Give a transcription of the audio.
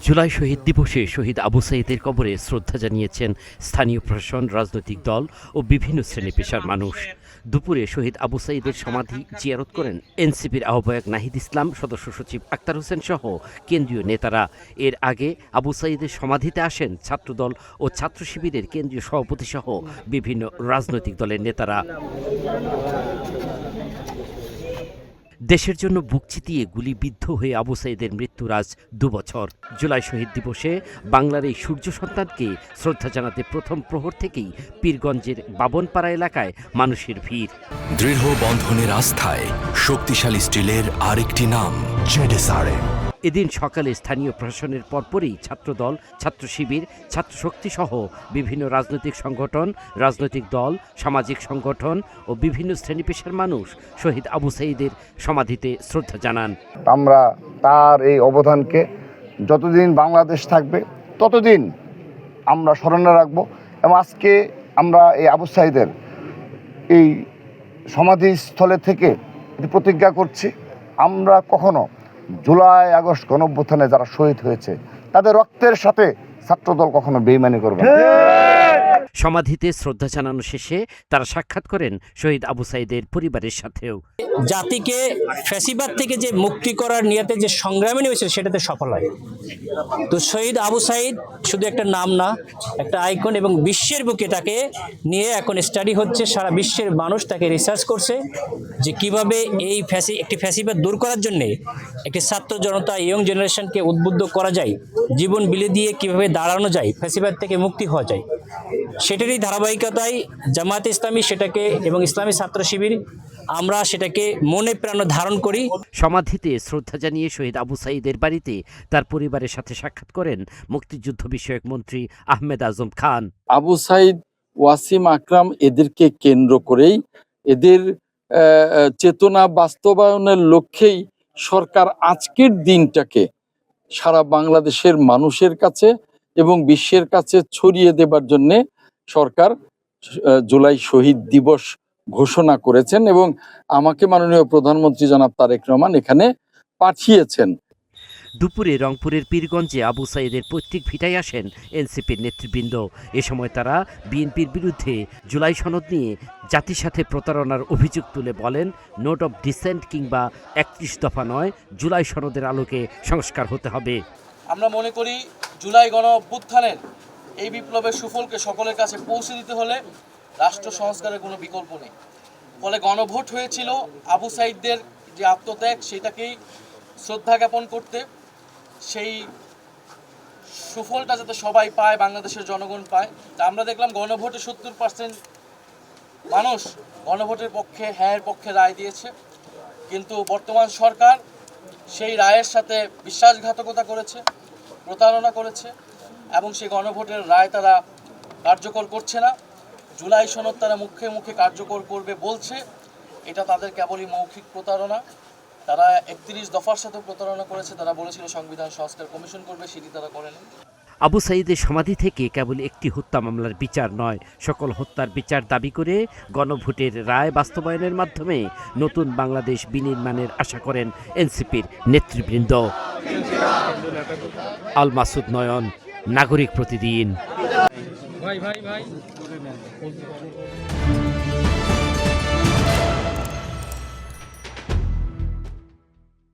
জুলাই শহীদ দিবসে শহীদ আবু সাঈদের কবরে শ্রদ্ধা জানিয়েছেন স্থানীয় প্রশাসন, রাজনৈতিক দল ও বিভিন্ন শ্রেণী পেশার মানুষ। দুপুরে শহীদ আবু সাঈদের সমাধি জিয়ারত করেন এনসিপির আহ্বায়ক নাহিদ ইসলাম, সদস্য সচিব আক্তার হোসেন সহ কেন্দ্রীয় নেতারা। এর আগে আবু সাঈদের সমাধিতে আসেন ছাত্রদল ও ছাত্র শিবিরের কেন্দ্রীয় সভাপতি সহ বিভিন্ন রাজনৈতিক দলের নেতারা। দেশের জন্য বুক চিতিয়ে গুলিবিদ্ধ হয়ে আবু সাঈদের মৃত্যুর আজ 2 বছর। জুলাই শহীদ দিবসে বাংলার এই সূর্য সন্তানকে শ্রদ্ধা জানাতে প্রথম প্রহর থেকেই পীরগঞ্জের বাবনপাড়া এলাকায় মানুষের ভিড়। দৃঢ় বন্ধনের আস্থায় শক্তিশালী স্টিলের আরেকটি নাম জেডএসআরএম। এদিন সকালে স্থানীয় প্রশাসনের পরপরই ছাত্রদল, ছাত্র শিবির, ছাত্র শক্তি সহ বিভিন্ন রাজনৈতিক সংগঠন, রাজনৈতিক দল, সামাজিক সংগঠন ও বিভিন্ন শ্রেণী পেশার মানুষ শহীদ আবু সাঈদের সমাধিতে শ্রদ্ধা জানান। আমরা তার এই অবদানকে যতদিন বাংলাদেশ থাকবে ততদিন আমরা স্মরণে রাখবো এবং আজকে আমরা এই আবু সাঈদের এই সমাধিস্থলে থেকে প্রতিজ্ঞা করছি, আমরা কখনো জুলাই আগস্ট গণঅভ্যুত্থানে যারা শহীদ হয়েছে তাদের রক্তের সাথে ছাত্রদল কখনো বেইমানি করবে না। সমাধিতে শ্রদ্ধা জানানো শেষে তারা সাক্ষাৎ করেন শহীদ আবু সাঈদের পরিবারের সাথেও। জাতিকে ফ্যাসিবাদ থেকে যে মুক্তি করার নিয়তে যে সংগ্রামে নেমেছিল সেটাতে সফল হয়। তো শহীদ আবু সাঈদ শুধু একটা নাম না, একটা আইকন, এবং বিশ্বের বুকে তাকে নিয়ে এখন স্টাডি হচ্ছে। সারা বিশ্বের মানুষ তাকে রিসার্চ করছে যে কিভাবে এই একটি ফ্যাসিবাদ দূর করার জন্যে একটি ছাত্র জনতা, ইয়ং জেনারেশনকে উদ্বুদ্ধ করা যায়, জীবন বিলে দিয়ে কিভাবে দাঁড়ানো যায়, ফ্যাসিবাদ থেকে মুক্তি হওয়া যায়। সেটারই ধারাবাহিকতায় জামায়াতে ইসলামী সেটাকে এবং ইসলামী ছাত্র শিবির আমরা সেটাকে মনে প্রাণে ধারণ করি। সমাধিতে শ্রদ্ধা জানিয়ে শহীদ আবু সাঈদের বাড়িতে তার পরিবারের সাথে সাক্ষাৎ করেন মুক্তিযুদ্ধ বিষয়ক মন্ত্রী আহমেদ আজম খান। আবু সাঈদ, ওয়াসিম আকরাম এদেরকে কেন্দ্র করেই, এদের চেতনা বাস্তবায়নের লক্ষ্যেই সরকার আজকের দিনটাকে সারা বাংলাদেশের মানুষের কাছে এবং বিশ্বের কাছে ছড়িয়ে দেবার জন্যে সরকার জুলাই শহীদ দিবস ঘোষণা করেছেন এবং আমাকে মাননীয় প্রধানমন্ত্রী জনাব তারেক রহমান এখানে পাঠিয়েছেন। দুপুরে রংপুরের পীরগঞ্জে আবু সাঈদের পৈতৃক ভিটায় আসেন এনসিপির নেতৃবৃন্দ। এ সময় তারা বিএনপির বিরুদ্ধে জুলাই সনদ নিয়ে জাতির সাথে প্রতারণার অভিযোগ তুলে বলেন, নোট অব ডিসেন্ট কিংবা 31 দফা নয়, জুলাই সনদের আলোকে সংস্কার হতে হবে। আমরা মনে করি জুলাই গণ অভ্যুত্থানের এই বিপ্লবের সুফলকে সকলের কাছে পৌঁছে দিতে হলে রাষ্ট্র সংস্কারের কোনো বিকল্প নেই। ফলে গণভোট হয়েছিল আবু সাঈদের যে আত্মত্যাগ সেটাকেই শ্রদ্ধা জ্ঞাপন করতে, সেই সুফলটা যাতে সবাই পায়, বাংলাদেশের জনগণ পায়। তা আমরা দেখলাম গণভোটে 70% মানুষ গণভোটের পক্ষে, হ্যাঁর পক্ষে রায় দিয়েছে। কিন্তু বর্তমান সরকার সেই রায়ের সাথে বিশ্বাসঘাতকতা করেছে, প্রতারণা করেছে এবং সেই গণভোটের রায় তারা কার্যকর করছে না। জুলাই সনদ তারা মুখে মুখে কার্যকর করবে বলছে, এটা তাদের কেবলই মৌখিক প্রতারণা। তারা 31 দফার সাথে প্রতারণা করেছে। তারা বলেছিল সংবিধান সংস্কার কমিশন করবে, সেটি তারা করেনি। আবু সাঈদের সমাধি থেকে কেবল একটি হত্যা মামলার বিচার নয়, সকল হত্যার বিচার দাবি করে গণভোটের রায় বাস্তবায়নের মাধ্যমে নতুন বাংলাদেশ বিনির্মাণের আশা করেন এনসিপির নেতৃবৃন্দ। আল মাসুদ নয়ন, নাগরিক প্রতিদিন।